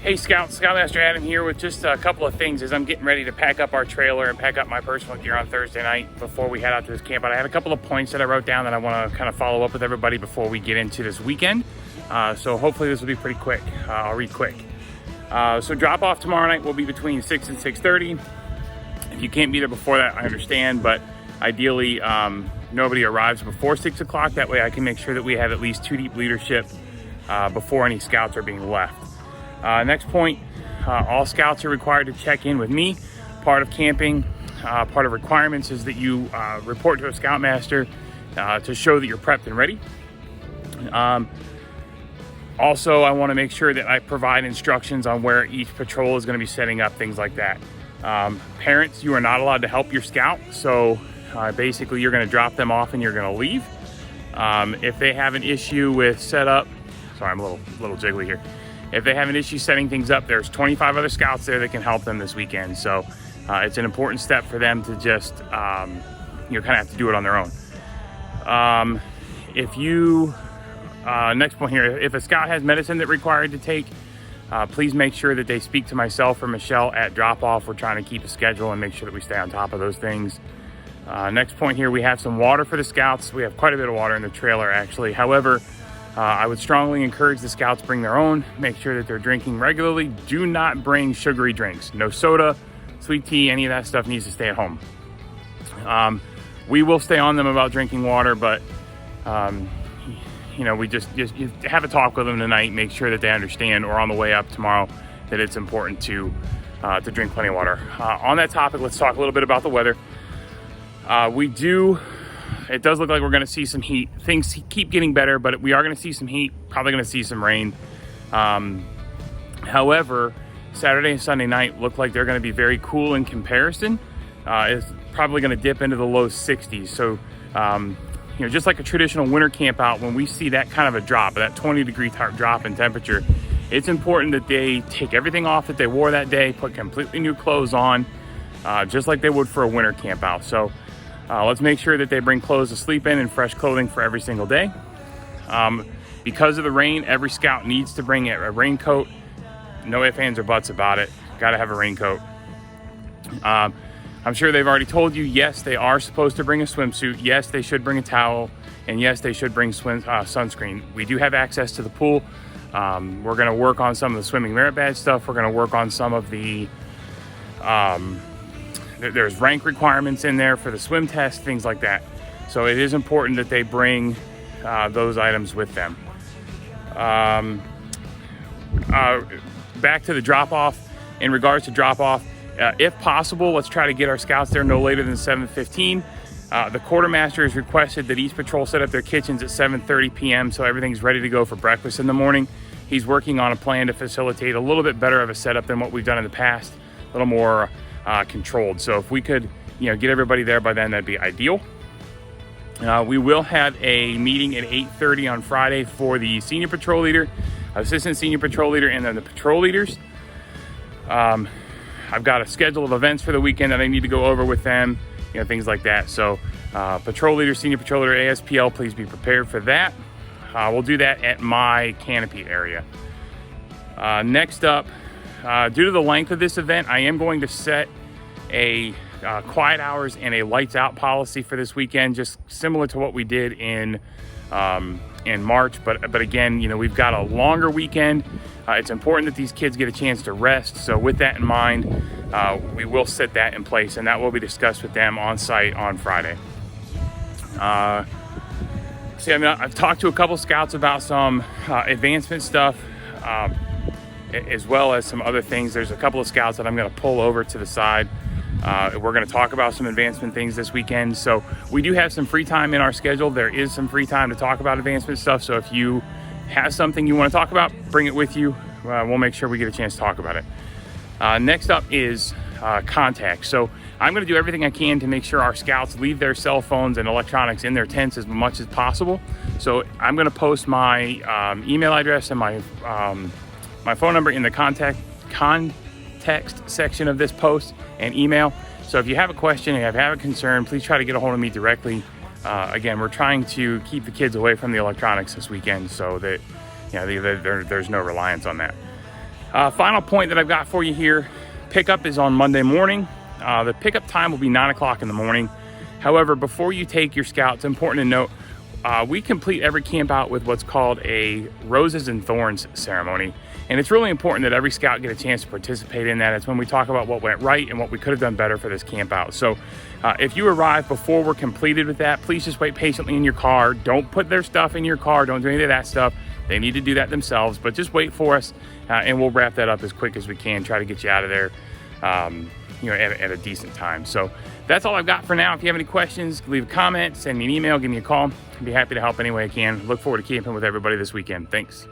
Hey Scouts, Scoutmaster Adam here with just a couple of things as I'm getting ready to pack up our trailer and pack up my personal gear on Thursday night before we head out to this camp. But I had a couple of points that I wrote down that I want to kind of follow up with everybody before we get into this weekend. So hopefully this will be pretty quick. I'll read quick. So drop off tomorrow night will be between 6 and 6:30. If you can't be there before that, I understand, but ideally nobody arrives before 6 o'clock. That way I can make sure that we have at least 2 deep leadership before any scouts are being left. Next point, all scouts are required to check in with me. Part of camping, part of requirements is that you report to a Scoutmaster to show that you're prepped and ready. Also, I want to make sure that I provide instructions on where each patrol is going to be setting up, things like that. Parents, you are not allowed to help your scout, so basically you're going to drop them off and you're going to leave. If they have an issue with setup, sorry, I'm a little jiggly here. If they have an issue setting things up, there's 25 other scouts there that can help them this weekend. So it's an important step for them to just, kind of have to do it on their own. Next point here, if a scout has medicine that required to take, please make sure that they speak to myself or Michelle at drop-off. We're trying to keep a schedule and make sure that we stay on top of those things. Next point here, we have some water for the scouts. We have quite a bit of water in the trailer, actually. However, I would strongly encourage the scouts bring their own. Make sure that they're drinking regularly. Do not bring sugary drinks. No soda, sweet tea, any of that stuff needs to stay at home. We will stay on them about drinking water, but we just have a talk with them tonight. Make sure that they understand, or on the way up tomorrow, that it's important to drink plenty of water. On that topic, let's talk a little bit about the weather. It does look like we're going to see some heat. Things keep getting better, but we are going to see some heat, probably going to see some rain. However, Saturday and Sunday night look like they're going to be very cool in comparison. It's probably going to dip into the low 60s. So, just like a traditional winter camp out, when we see that kind of a drop, that 20-degree drop in temperature, it's important that they take everything off that they wore that day, put completely new clothes on, just like they would for a winter camp out. So, let's make sure that they bring clothes to sleep in and fresh clothing for every single day. Because of the rain, every scout needs to bring a raincoat. No ifs, ands, or buts about it. Got to have a raincoat. I'm sure they've already told you, yes, they are supposed to bring a swimsuit. Yes, they should bring a towel. And yes, they should bring sunscreen. We do have access to the pool. We're going to work on some of the swimming merit badge stuff. We're going to work on some of the... There's rank requirements in there for the swim test, things like that. So it is important that they bring those items with them. Back to the drop-off. In regards to drop-off, if possible, let's try to get our scouts there no later than 7:15. The quartermaster has requested that each patrol set up their kitchens at 7:30 p.m. so everything's ready to go for breakfast in the morning. He's working on a plan to facilitate a little bit better of a setup than what we've done in the past, a little more controlled. So if we could, get everybody there by then, that'd be ideal. We will have a meeting at 8:30 on Friday for the senior patrol leader, assistant senior patrol leader, and then the patrol leaders. I've got a schedule of events for the weekend that I need to go over with them, things like that. So patrol leader, senior patrol leader, ASPL, please be prepared for that. We'll do that at my canopy area. Next up, due to the length of this event, I am going to set a quiet hours and a lights out policy for this weekend, just similar to what we did in March. But again, we've got a longer weekend. It's important that these kids get a chance to rest. So with that in mind, we will set that in place, and that will be discussed with them on site on Friday. I've talked to a couple scouts about some advancement stuff, as well as some other things. There's a couple of scouts that I'm going to pull over to the side. We're going to talk about some advancement things this weekend. So we do have some free time in our schedule. There is some free time to talk about advancement stuff. So if you have something you want to talk about, bring it with you. We'll make sure we get a chance to talk about it. Next up is contact. So I'm going to do everything I can to make sure our scouts leave their cell phones and electronics in their tents as much as possible. So I'm going to post my email address and my phone number in the context section of this post and email. So if you have a question, if you have a concern, please try to get a hold of me directly. Again, we're trying to keep the kids away from the electronics this weekend so that there's no reliance on that. Final point that I've got for you here, pickup is on Monday morning. The pickup time will be 9 o'clock in the morning. However, before you take your scout, it's important to note, we complete every camp out with what's called a roses and thorns ceremony. And it's really important that every scout get a chance to participate in that. It's when we talk about what went right and what we could have done better for this camp out. So if you arrive before we're completed with that, please just wait patiently in your car. Don't put their stuff in your car. Don't do any of that stuff. They need to do that themselves, but just wait for us and we'll wrap that up as quick as we can, try to get you out of there at a decent time. So that's all I've got for now. If you have any questions, leave a comment, send me an email, give me a call. I'd be happy to help any way I can. Look forward to camping with everybody this weekend. Thanks.